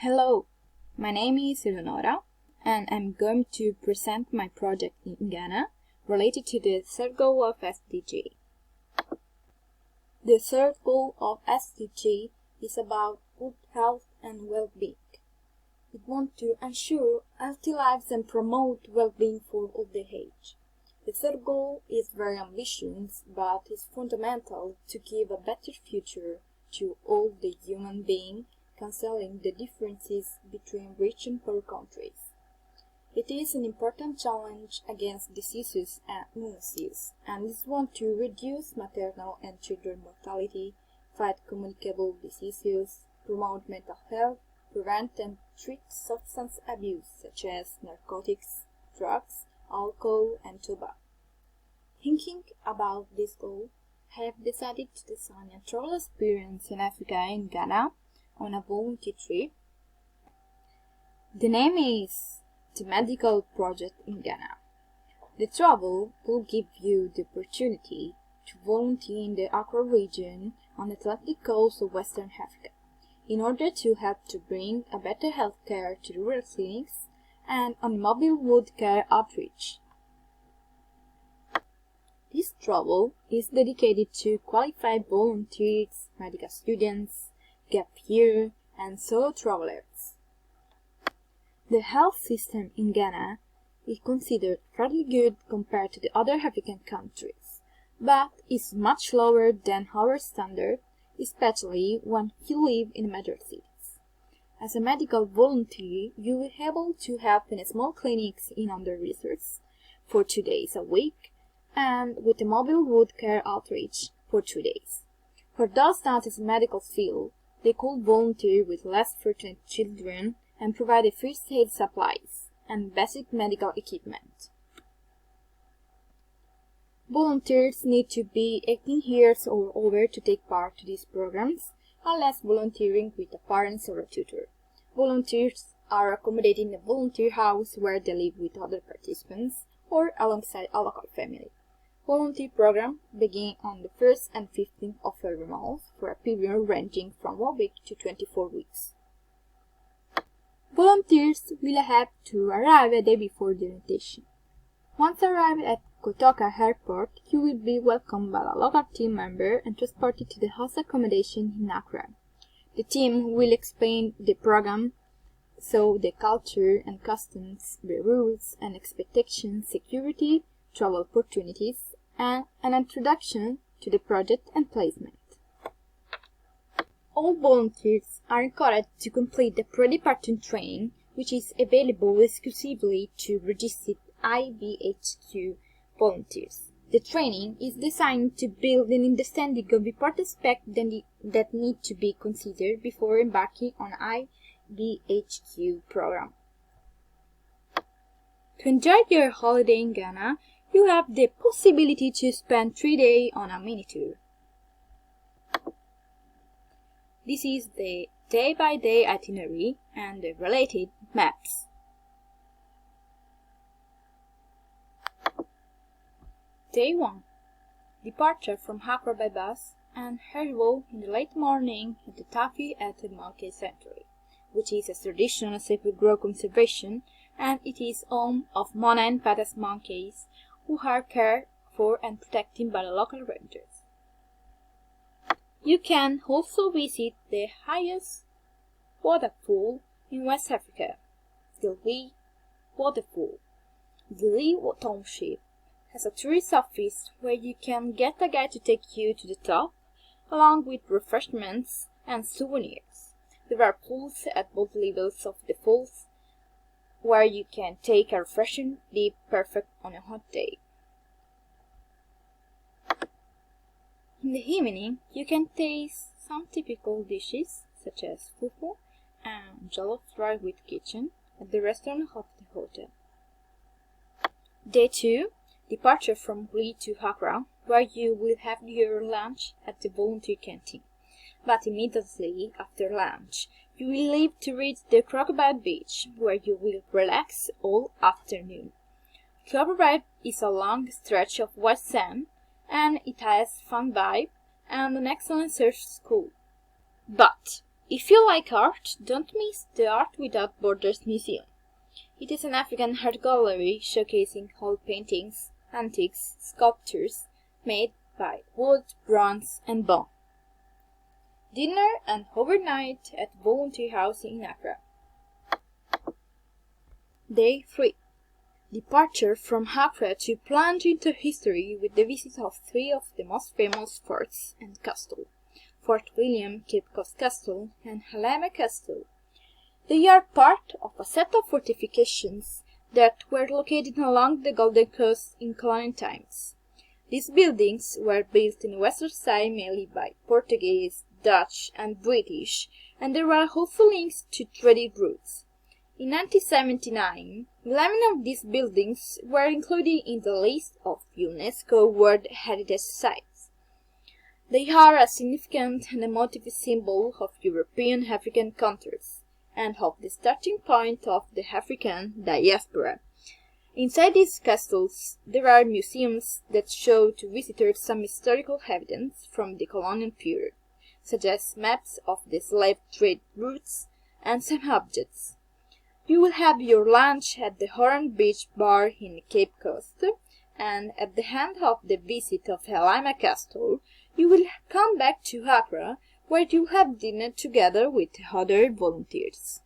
Hello, my name is Eleonora and I'm going to present my project in Ghana related to the third goal of SDG. The third goal of SDG is about good health and well-being. We want to ensure healthy lives and promote well-being for old age. The third goal is very ambitious, but is fundamental to give a better future to all the human beings, cancelling the differences between rich and poor countries. It is an important challenge against diseases and illnesses, and is want to reduce maternal and children mortality, fight communicable diseases, promote mental health, prevent and treat substance abuse such as narcotics, drugs, alcohol, and tobacco. Thinking about this goal, I have decided to design a travel experience in Africa and Ghana on a volunteer trip. The name is the Medical Project in Ghana. The travel will give you the opportunity to volunteer in the Accra region on the Atlantic coast of Western Africa, in order to help to bring a better health care to rural clinics and on mobile wood care outreach. This travel is dedicated to qualified volunteers, medical students, gap year, and solo travelers. The health system in Ghana is considered fairly good compared to the other African countries, but is much lower than our standard, especially when you live in major cities. As a medical volunteer, you will be able to help in small clinics in under-resourced for 2 days a week, and with a mobile wood care outreach for 2 days. For those not in the medical field, they could volunteer with less fortunate children and provide first aid supplies and basic medical equipment. Volunteers need to be 18 years or over to take part to these programs, unless volunteering with a parent or a tutor. Volunteers are accommodated in a volunteer house where they live with other participants or alongside a local family. Volunteer program begin on the 1st and 15th of every month for a period ranging from 1 week to 24 weeks. Volunteers will have to arrive a day before the orientation. Once arrived at Kotoka Airport, you will be welcomed by a local team member and transported to the house accommodation in Accra. The team will explain the program, so the culture and customs, the rules and expectations, security, travel opportunities, and an introduction to the project and placement. All volunteers are encouraged to complete the pre-departure training, which is available exclusively to registered IBHQ volunteers. The training is designed to build an understanding of important aspects that need to be considered before embarking on IBHQ program. To enjoy your holiday in Ghana, you have the possibility to spend 3 days on a mini-tour. This is the day-by-day itinerary and the related maps. Day 1. Departure from Accra by bus and arrival in the late morning at the Tafi at the Monkey Sanctuary, which is a traditional sacred grove conservation, and it is home of Mona and Patas monkeys, who are cared for and protected by the local rangers. You can also visit the highest waterfall in West Africa, the Lee Waterfall. The Lee Township has a tourist office where you can get a guide to take you to the top, along with refreshments and souvenirs. There are pools at both levels of the falls, where you can take a refreshing dip perfect on a hot day. In the evening, you can taste some typical dishes, such as fufu and jollof rice with kitchen, at the restaurant of the hotel. Day 2. Departure from Lee to Accra, where you will have your lunch at the volunteer canteen. But immediately after lunch, you will leave to reach the Crocodile Beach, where you will relax all afternoon. Crocodile is a long stretch of white sand, and it has fun vibe and an excellent surf school. But If you like art, don't miss the Art Without Borders Museum. It is an African art gallery showcasing old paintings, antiques, sculptures made by wood, bronze, and bone. Dinner and overnight at Volunteer House in Accra. Day 3. Departure from Accra to plunge into history with the visit of three of the most famous forts and castles, Fort William, Cape Coast Castle, and Halima Castle. They are part of a set of fortifications that were located along the Golden Coast in colonial times. These buildings were built in the western side mainly by Portuguese, Dutch, and British, and there are also links to trade routes. In 1979, 11 of these buildings were included in the list of UNESCO World Heritage Sites. They are a significant and emotive symbol of European African countries, and of the starting point of the African diaspora. Inside these castles, there are museums that show to visitors some historical evidence from the colonial period, such as maps of the slave trade routes and some objects. You will have your lunch at the Horan Beach Bar in the Cape Coast, and at the end of the visit of Halima Castle, you will come back to Accra, where you have dinner together with other volunteers.